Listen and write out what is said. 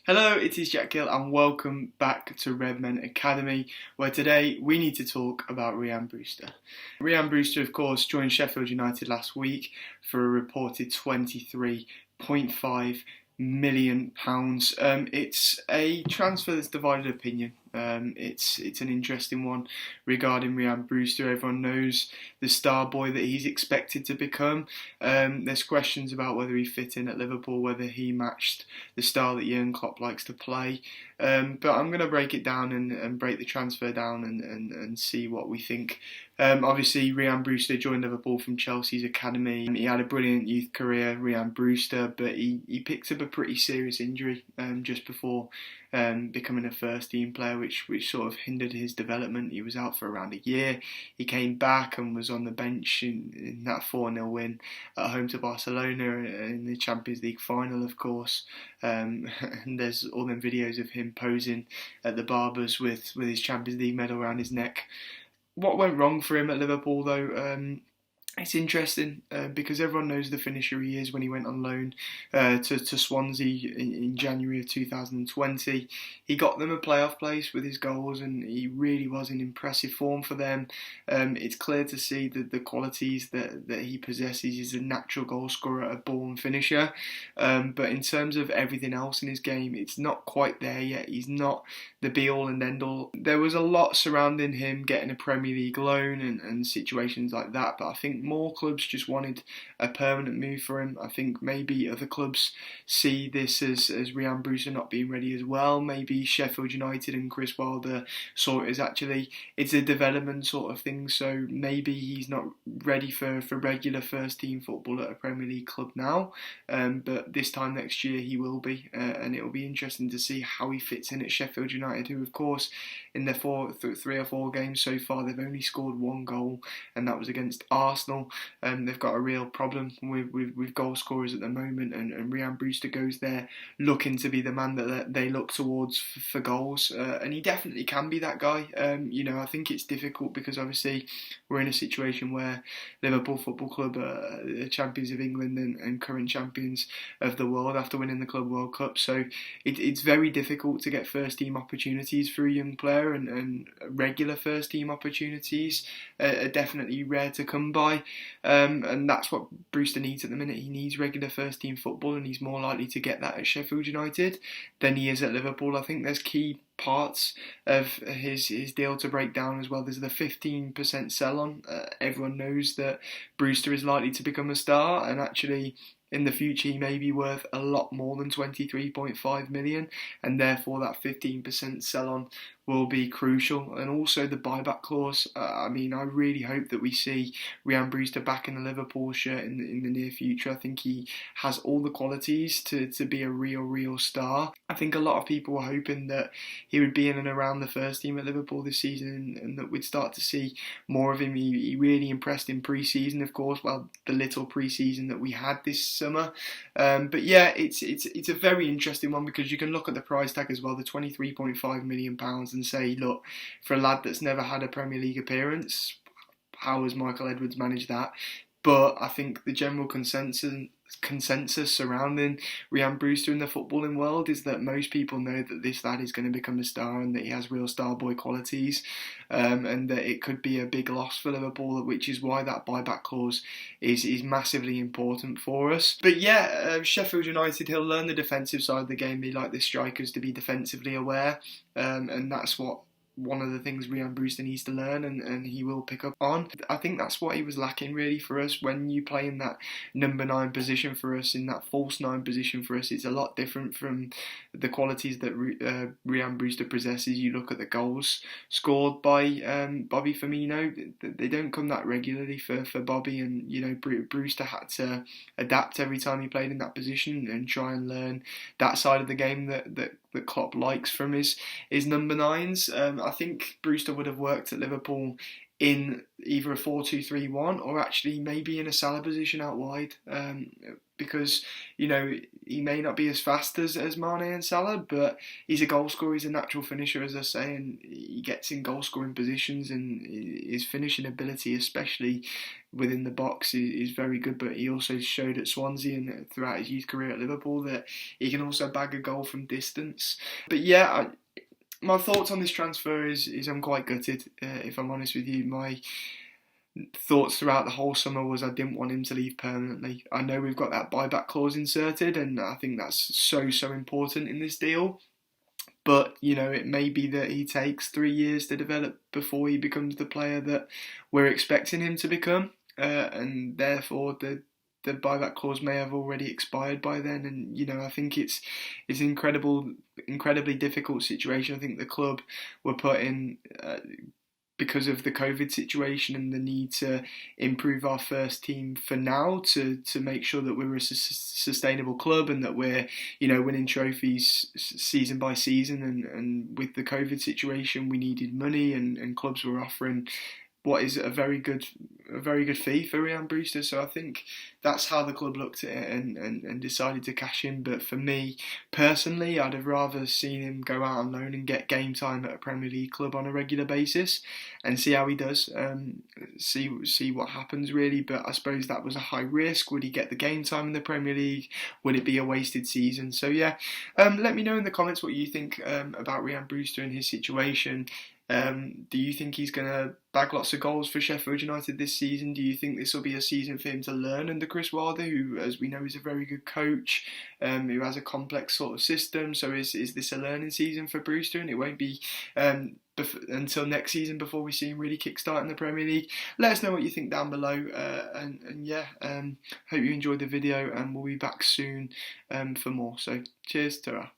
Hello, it is Jack Gill and welcome back to Redmen Academy, where today we need to talk about Rhian Brewster. Rhian Brewster, of course, joined Sheffield United last week for a reported £23.5 million. It's a transfer that's divided opinion. It's an interesting one regarding Rhian Brewster. Everyone knows the star boy that he's expected to become. There's questions about whether he fit in at Liverpool, whether he matched the style that Jurgen Klopp likes to play. But I'm going to break it down and break the transfer down and see what we think. Obviously, Rhian Brewster joined Liverpool from Chelsea's academy. He had a brilliant youth career, Rhian Brewster, but he picked up a pretty serious injury just before becoming a first team player, which sort of hindered his development. He was out for around a year. He came back and was on the bench in that 4-0 win at home to Barcelona in the Champions League final, of course. And there's all them videos of him posing at the barbers with his Champions League medal around his neck. What went wrong for him at Liverpool, though? It's interesting because everyone knows the finisher he is when he went on loan to Swansea in January of 2020. He got them a playoff place with his goals and he really was in impressive form for them. It's clear to see that the qualities that he possesses. He's a natural goal scorer, a born finisher. But in terms of everything else in his game, it's not quite there yet. He's not the be-all and end-all. There was a lot surrounding him getting a Premier League loan and situations like that, but I think more clubs just wanted a permanent move for him. I think maybe other clubs see this as Rhian Brewster not being ready as well. Maybe Sheffield United and Chris Wilder saw it as actually it's a development sort of thing, so maybe he's not ready for regular first team football at a Premier League club now, but this time next year he will be, and it will be interesting to see how he fits in at Sheffield United, who of course in their 3 or 4 games so far they've only scored 1 goal, and that was against Arsenal. They've got a real problem with goal scorers at the moment, and Rhian Brewster goes there looking to be the man that they look towards for goals, and he definitely can be that guy. I think it's difficult because obviously we're in a situation where Liverpool Football Club are the champions of England and current champions of the world after winning the Club World Cup, so it's very difficult to get first team opportunities for a young player, and regular first team opportunities are definitely rare to come by. And that's what Brewster needs at the minute. He needs regular first team football, and he's more likely to get that at Sheffield United than he is at Liverpool. I think there's key parts of his deal to break down as well. There's the 15% sell on. Everyone knows that Brewster is likely to become a star, and actually in the future he may be worth a lot more than 23.5 million, and therefore that 15% sell on will be crucial. And also the buyback clause. I really hope that we see Rhian Brewster back in the Liverpool shirt in the near future. I think he has all the qualities to be a real star. I think a lot of people were hoping that he would be in and around the first team at Liverpool this season, and that we'd start to see more of him. He really impressed in pre-season, of course, the little pre-season that we had this summer. But yeah, it's a very interesting one because you can look at the price tag as well, the £23.5 million, and say, look, for a lad that's never had a Premier League appearance, how has Michael Edwards managed that? But I think the general consensus surrounding Rhian Brewster in the footballing world is that most people know that this lad is going to become a star and that he has real star boy qualities, and that it could be a big loss for Liverpool, which is why that buyback clause is massively important for us. But yeah, Sheffield United, he'll learn the defensive side of the game. They like the strikers to be defensively aware, and that's one of the things Rhian Brewster needs to learn, and he will pick up on. I think that's what he was lacking really for us. When you play in that number 9 position for us, in that false 9 position for us, it's a lot different from the qualities that Rhian Brewster possesses. You look at the goals scored by Bobby Firmino, they don't come that regularly for Bobby, and Brewster had to adapt every time he played in that position and try and learn that side of the game that Klopp likes from his number 9s. I think Brewster would have worked at Liverpool in either a 4-2-3-1 or actually maybe in a Salah position out wide. because, you know, he may not be as fast as Mane and Salah, but he's a goal scorer, he's a natural finisher, as I say, and he gets in goal scoring positions, and his finishing ability, especially within the box, is very good. But he also showed at Swansea and throughout his youth career at Liverpool that he can also bag a goal from distance. But yeah, my thoughts on this transfer is I'm quite gutted, if I'm honest with you. My thoughts throughout the whole summer was I didn't want him to leave permanently. I know we've got that buyback clause inserted, and I think that's so important in this deal. But, you know, it may be that he takes 3 years to develop before he becomes the player that we're expecting him to become, and therefore the buyback clause may have already expired by then. And, you know, I think it's an incredibly difficult situation. I think the club were put in because of the COVID situation and the need to improve our first team for now to make sure that we're a sustainable club and that we're, you know, winning trophies season by season. And with the COVID situation, we needed money, and clubs were offering what is a very good fee for Rhian Brewster. So I think that's how the club looked at it and decided to cash in. But for me personally, I'd have rather seen him go out on loan and get game time at a Premier League club on a regular basis and see how he does. See what happens really. But I suppose that was a high risk. Would he get the game time in the Premier League? Would it be a wasted season? So yeah, let me know in the comments what you think about Rhian Brewster and his situation. Do you think he's going to bag lots of goals for Sheffield United this season? Do you think this will be a season for him to learn under Chris Wilder, who, as we know, is a very good coach, who has a complex sort of system? So is this a learning season for Brewster, and it won't be until next season before we see him really kickstart in the Premier League? Let us know what you think down below, and yeah, hope you enjoyed the video, and we'll be back soon for more. So cheers, ta-ra.